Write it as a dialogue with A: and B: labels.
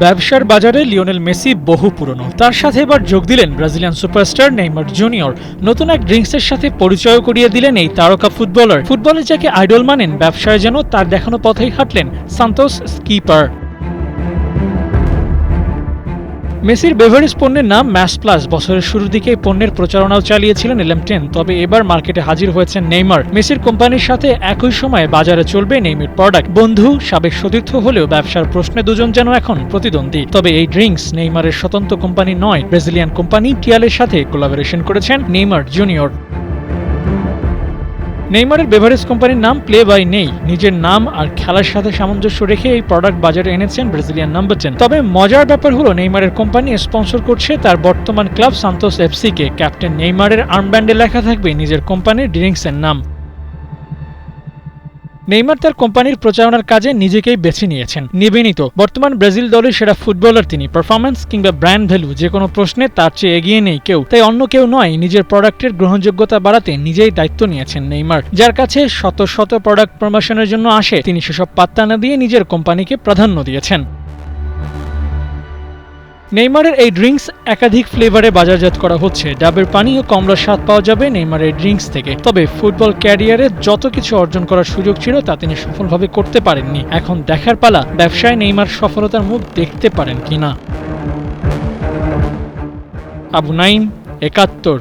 A: ব্যবসার বাজারে Lionel Messi বহু পুরনো, তার সাথে এবার যোগ দিলেন ব্রাজিলিয়ান সুপারস্টার নেইমার জুনিয়র। নতুন এক ড্রিঙ্কসের সাথে পরিচয় করিয়ে দিলেন এই তারকা ফুটবলার। ফুটবলে যাকে আইডল মানেন, ব্যবসায় যেন তার দেখানো পথেই হাঁটলেন সান্তোস স্কিপার। মেসির বেভারেজ পণ্যের নাম ম্যাশ প্লাস। বছরের শুরুর দিকে এই পণ্যের প্রচারণাও চালিয়েছিলেন এলএম10। তবে এবার মার্কেটে হাজির হয়েছেন নেইমার। মেসির কোম্পানির সাথে একই সময়ে বাজারে চলবে নেইমার প্রোডাক্ট। বন্ধু, সাবেক সতীর্থ হলেও ব্যবসার প্রশ্নে দুজন যেন এখন প্রতিদ্বন্দ্বী। তবে এই ড্রিঙ্কস নেইমারের স্বতন্ত্র কোম্পানি নয়, ব্রাজিলিয়ান কোম্পানি টিয়ালের সাথে কোলাবোরেশন করেছেন নেইমার জুনিয়র। নেইমারের বেভারেজ কোম্পানির নাম প্লে বাই নেই। নিজের নাম আর খেলার সাথে সামঞ্জস্য রেখে এই প্রোডাক্ট বাজারে এনেছেন ব্রাজিলিয়ান নাম্বার 10। তবে মজার ব্যাপার হলো, নেইমারের কোম্পানি স্পন্সর করছে তার বর্তমান ক্লাব সান্তোস এফসিকে। ক্যাপ্টেন নেইমারের আর্মব্যান্ডে লেখা থাকবে নিজের কোম্পানির ড্রিঙ্কসের নাম। নেইমার তার কোম্পানির প্রচারণার কাজে নিজেকেই বেছে নিয়েছেন। নিবেদিত বর্তমান ব্রাজিল দলের সেরা ফুটবলার তিনি। পারফরম্যান্স কিংবা ব্র্যান্ড ভ্যালু যে কোনো প্রশ্নে তার চেয়ে এগিয়ে নেই কেউ। তাই অন্য কেউ নয়, নিজের প্রোডাক্টের গ্রহণযোগ্যতা বাড়াতে নিজেই দায়িত্ব নিয়েছেন নেইমার। যার কাছে শত শত প্রোডাক্ট প্রমোশনের জন্য আসে, তিনি সেসব পাত্তা না দিয়ে নিজের কোম্পানিকে প্রাধান্য দিয়েছেন। নেইমারের এই ড্রিঙ্কস একাধিক ফ্লেভারে বাজারজাত করা হচ্ছে। ডাবের পানি ও কমলার স্বাদ পাওয়া যাবে নেইমারের ড্রিঙ্কস থেকে। তবে ফুটবল ক্যারিয়ারে যত কিছু অর্জন করার সুযোগ ছিল তা তিনি সফলভাবে করতে পারেননি। এখন দেখার পালা, ব্যবসায় নেইমার সফলতার মুখ দেখতে পারেন কিনা। আবু নাইম, ৭১।